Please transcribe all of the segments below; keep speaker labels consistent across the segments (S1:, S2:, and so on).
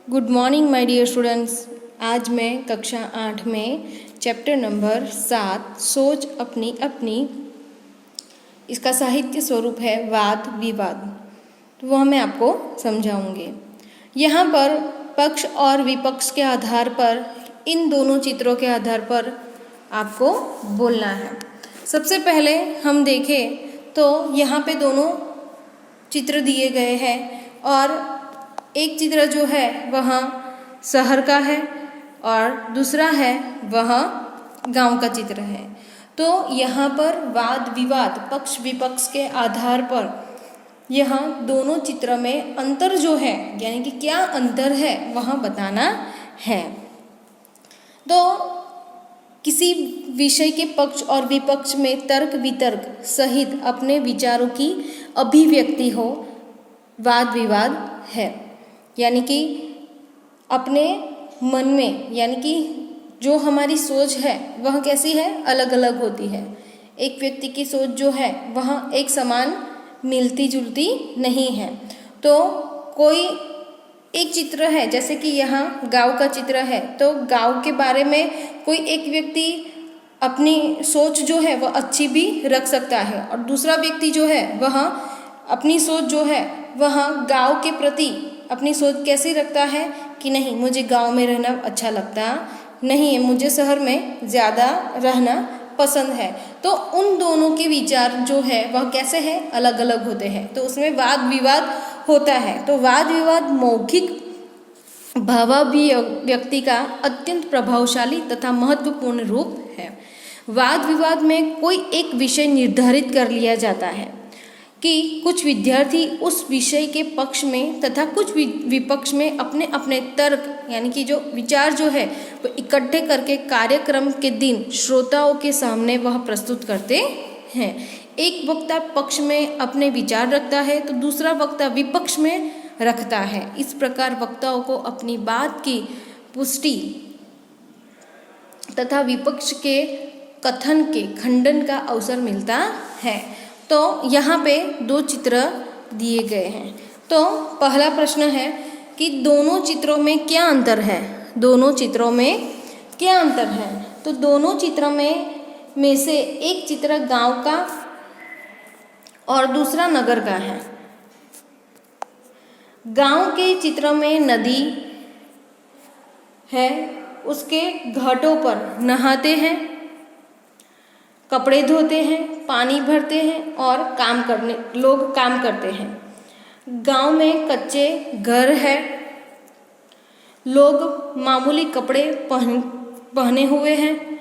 S1: Good morning my dear students. आज मैं कक्षा 8 में चैप्टर नंबर 7 सोच अपनी अपनी, इसका साहित्य स्वरूप है वाद विवाद। तो वह मैं आपको समझाऊंगी। यहाँ पर पक्ष और विपक्ष के आधार पर, इन दोनों चित्रों के आधार पर आपको बोलना है। सबसे पहले हम देखें तो यहाँ पे दोनों चित्र दिए गए हैं और एक चित्र जो है वह शहर का है और दूसरा है वह गांव का चित्र है। तो यहाँ पर वाद विवाद, पक्ष विपक्ष के आधार पर यह दोनों चित्र में अंतर जो है, यानी कि क्या अंतर है वह बताना है। तो किसी विषय के पक्ष और विपक्ष में तर्क वितर्क सहित अपने विचारों की अभिव्यक्ति हो, वाद विवाद है। यानी कि अपने मन में, यानी कि जो हमारी सोच है वह कैसी है, अलग अलग होती है। एक व्यक्ति की सोच जो है वह एक समान मिलती जुलती नहीं है। तो कोई एक चित्र है, जैसे कि यहाँ गांव का चित्र है, तो गांव के बारे में कोई एक व्यक्ति अपनी सोच जो है वह अच्छी भी रख सकता है और दूसरा व्यक्ति जो है वह अपनी सोच जो है वह गांव के प्रति अपनी सोच कैसी रखता है कि नहीं, मुझे गांव में रहना अच्छा लगता नहीं है, मुझे शहर में ज़्यादा रहना पसंद है। तो उन दोनों के विचार जो है वह कैसे हैं, अलग अलग होते हैं। तो उसमें वाद विवाद होता है। तो वाद विवाद मौखिक भावाभिव्यक्ति का अत्यंत प्रभावशाली तथा महत्वपूर्ण रूप है। वाद विवाद में कोई एक विषय निर्धारित कर लिया जाता है कि कुछ विद्यार्थी उस विषय के पक्ष में तथा कुछ विपक्ष में अपने अपने तर्क, यानी कि जो विचार जो है वो इकट्ठे करके कार्यक्रम के दिन श्रोताओं के सामने वह प्रस्तुत करते हैं। एक वक्ता पक्ष में अपने विचार रखता है तो दूसरा वक्ता विपक्ष में रखता है। इस प्रकार वक्ताओं को अपनी बात की पुष्टि तथा विपक्ष के कथन के खंडन का अवसर मिलता है। तो यहाँ पे दो चित्र दिए गए हैं। तो पहला प्रश्न है कि दोनों चित्रों में क्या अंतर है। दोनों चित्रों में क्या अंतर है? तो दोनों चित्रों में से एक चित्र गांव का और दूसरा नगर का है। गांव के चित्र में नदी है, उसके घाटों पर नहाते हैं, कपड़े धोते हैं, पानी भरते हैं और लोग काम करते हैं। गांव में कच्चे घर है, लोग मामूली कपड़े पहने हुए हैं,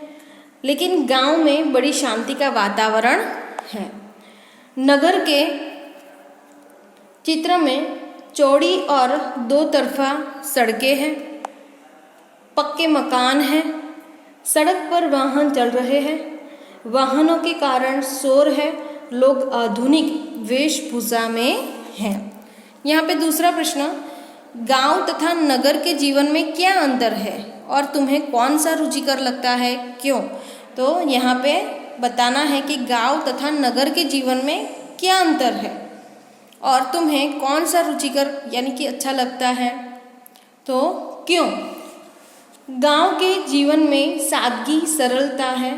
S1: लेकिन गांव में बड़ी शांति का वातावरण है। नगर के चित्र में चौड़ी और दो तरफा सड़कें हैं, पक्के मकान हैं, सड़क पर वाहन चल रहे हैं, वाहनों के कारण शोर है, लोग आधुनिक वेशभूषा में हैं। यहाँ पे दूसरा प्रश्न, गांव तथा नगर के जीवन में क्या अंतर है और तुम्हें कौन सा रुचिकर लगता है, क्यों? तो यहाँ पे बताना है कि गांव तथा नगर के जीवन में क्या अंतर है और तुम्हें कौन सा रुचिकर यानी कि अच्छा लगता है, तो क्यों? गांव के जीवन में सादगी सरलता है,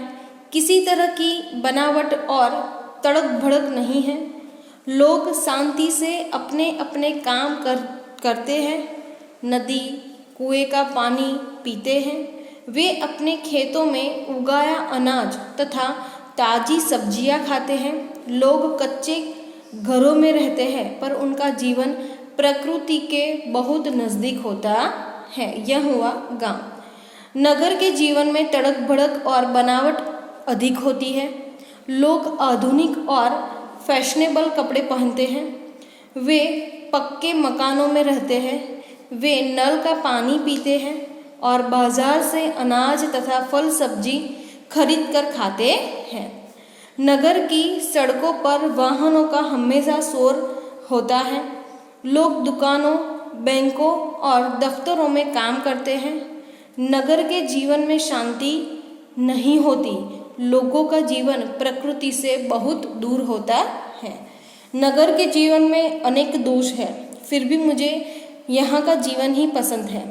S1: किसी तरह की बनावट और तड़क भड़क नहीं है, लोग शांति से अपने अपने काम करते हैं, नदी कुएं का पानी पीते हैं, वे अपने खेतों में उगाया अनाज तथा ताज़ी सब्जियां खाते हैं, लोग कच्चे घरों में रहते हैं पर उनका जीवन प्रकृति के बहुत नज़दीक होता है। यह हुआ गांव। नगर के जीवन में तड़क भड़क और बनावट अधिक होती है, लोग आधुनिक और फैशनेबल कपड़े पहनते हैं, वे पक्के मकानों में रहते हैं, वे नल का पानी पीते हैं और बाजार से अनाज तथा फल सब्जी खरीद कर खाते हैं। नगर की सड़कों पर वाहनों का हमेशा शोर होता है, लोग दुकानों, बैंकों और दफ्तरों में काम करते हैं। नगर के जीवन में शांति नहीं होती, लोगों का जीवन प्रकृति से बहुत दूर होता है। नगर के जीवन में अनेक दोष हैं, फिर भी मुझे यहाँ का जीवन ही पसंद है।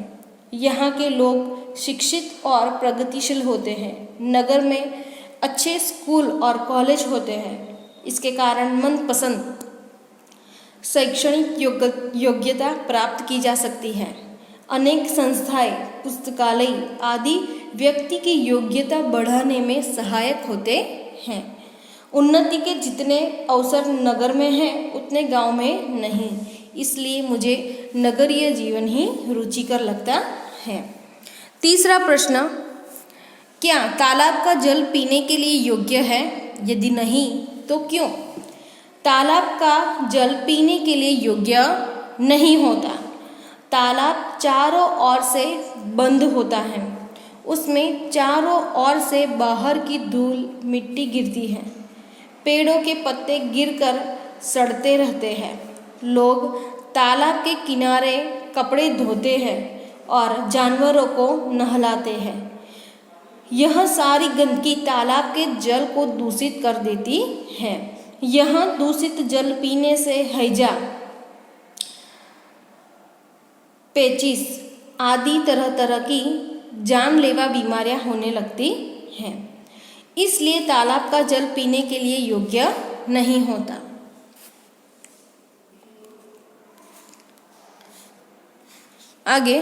S1: यहाँ के लोग शिक्षित और प्रगतिशील होते हैं। नगर में अच्छे स्कूल और कॉलेज होते हैं। इसके कारण मनपसंद शैक्षणिक योग्यता प्राप्त की जा सकती है। अनेक संस्थाएं, पुस्तकालय आदि व्यक्ति की योग्यता बढ़ाने में सहायक होते हैं। उन्नति के जितने अवसर नगर में हैं उतने गांव में नहीं, इसलिए मुझे नगरीय जीवन ही रुचिकर लगता है। तीसरा प्रश्न, क्या तालाब का जल पीने के लिए योग्य है? यदि नहीं तो क्यों? तालाब का जल पीने के लिए योग्य नहीं होता। तालाब चारों ओर से बंद होता है। उसमें चारों ओर से बाहर की धूल मिट्टी गिरती है। पेड़ों के पत्ते गिरकर सड़ते रहते हैं। लोग तालाब के किनारे कपड़े धोते हैं और जानवरों को नहलाते हैं। यह सारी गंदगी तालाब के जल को दूषित कर देती है। यह दूषित जल पीने से हैजा, पेचिस आदि तरह तरह की जानलेवा बीमारियां होने लगती हैं। इसलिए तालाब का जल पीने के लिए योग्य नहीं होता। आगे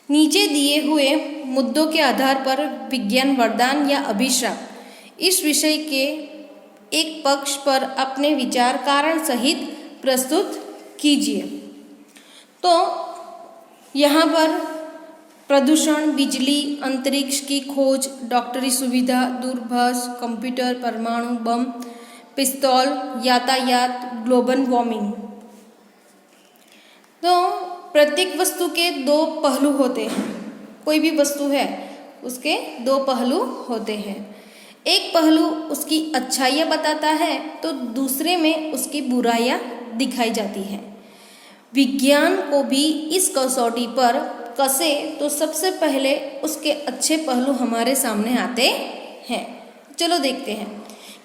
S1: नीचे दिए हुए मुद्दों के आधार पर विज्ञान वरदान या अभिशाप इस विषय के एक पक्ष पर अपने विचार कारण सहित प्रस्तुत कीजिए। तो यहाँ पर प्रदूषण, बिजली, अंतरिक्ष की खोज, डॉक्टरी सुविधा, दूरभाष, कंप्यूटर, परमाणु बम, पिस्तौल, यातायात, ग्लोबल वार्मिंग। तो प्रत्येक वस्तु के दो पहलू होते हैं। कोई भी वस्तु है उसके दो पहलू होते हैं। एक पहलू उसकी अच्छाइयाँ बताता है तो दूसरे में उसकी बुराइयाँ दिखाई जाती हैं। विज्ञान को भी इस कसौटी पर कसे तो सबसे पहले उसके अच्छे पहलू हमारे सामने आते हैं। चलो देखते हैं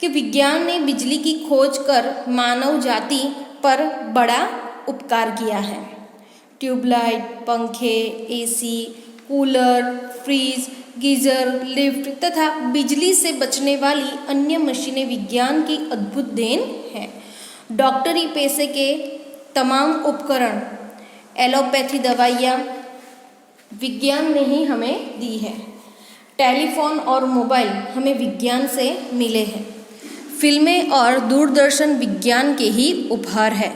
S1: कि विज्ञान ने बिजली की खोज कर मानव जाति पर बड़ा उपकार किया है। ट्यूबलाइट, पंखे, AC, cooler, fridge, geyser, lift तथा बिजली से बचने वाली अन्य मशीनें विज्ञान की अद्भुत देन है। डॉक्टरी पेशे के तमाम उपकरण, एलोपैथी दवाइयाँ विज्ञान ने ही हमें दी है। टेलीफोन और मोबाइल हमें विज्ञान से मिले हैं। फिल्में और दूरदर्शन विज्ञान के ही उपहार है।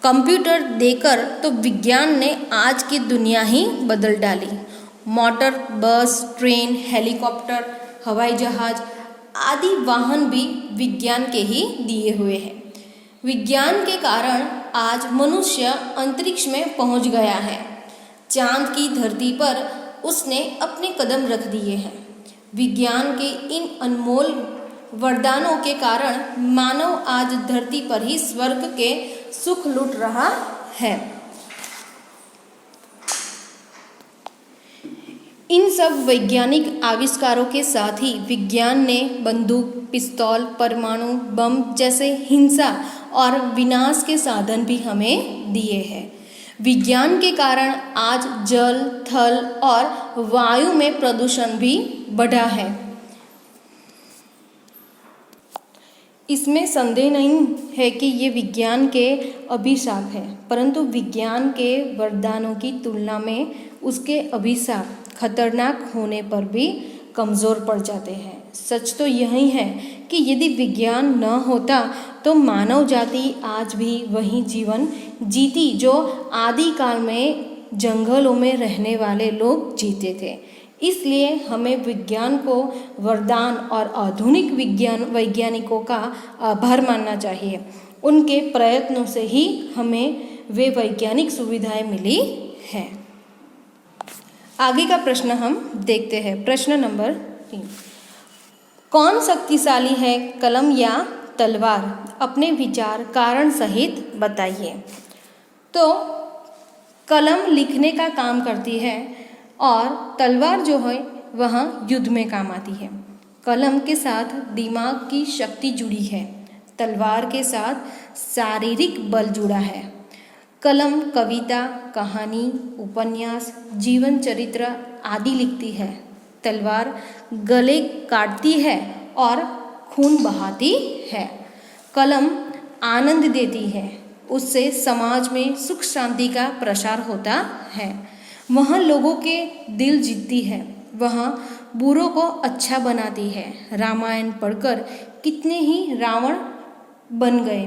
S1: कंप्यूटर देकर तो विज्ञान ने आज की दुनिया ही बदल डाली। मोटर, बस, ट्रेन, हेलीकॉप्टर, हवाई जहाज आदि वाहन भी विज्ञान के ही दिए हुए हैं। विज्ञान के कारण आज मनुष्य अंतरिक्ष में पहुंच गया है। चांद की धरती पर उसने अपने कदम रख दिए हैं। विज्ञान के इन अनमोल वरदानों के कारण मानव आज धरती पर ही स्वर्ग के सुख लूट रहा है। इन सब वैज्ञानिक आविष्कारों के साथ ही विज्ञान ने बंदूक, पिस्तौल, परमाणु बम जैसे हिंसा और विनाश के साधन भी हमें दिए हैं। विज्ञान के कारण आज जल, थल और वायु में प्रदूषण भी बढ़ा है। इसमें संदेह नहीं है कि ये विज्ञान के अभिशाप है, परंतु विज्ञान के वरदानों की तुलना में उसके अभिशाप खतरनाक होने पर भी कमज़ोर पड़ जाते हैं। सच तो यही है कि यदि विज्ञान न होता तो मानव जाति आज भी वही जीवन जीती जो आदिकाल में जंगलों में रहने वाले लोग जीते थे। इसलिए हमें विज्ञान को वरदान और आधुनिक वैज्ञानिकों का आभार मानना चाहिए। उनके प्रयत्नों से ही हमें वे वैज्ञानिक सुविधाएं मिली हैं। आगे का प्रश्न हम देखते हैं। प्रश्न नंबर 3, कौन शक्तिशाली है, कलम या तलवार? अपने विचार कारण सहित बताइए। तो कलम लिखने का काम करती है और तलवार जो है वह युद्ध में काम आती है। कलम के साथ दिमाग की शक्ति जुड़ी है, तलवार के साथ शारीरिक बल जुड़ा है। कलम कविता, कहानी, उपन्यास, जीवन चरित्र आदि लिखती है। तलवार गले काटती है और खून बहाती है। कलम आनंद देती है, उससे समाज में सुख शांति का प्रसार होता है। वह लोगों के दिल जीतती है, वह बुरों को अच्छा बनाती है। रामायण पढ़कर कितने ही रावण बन गए,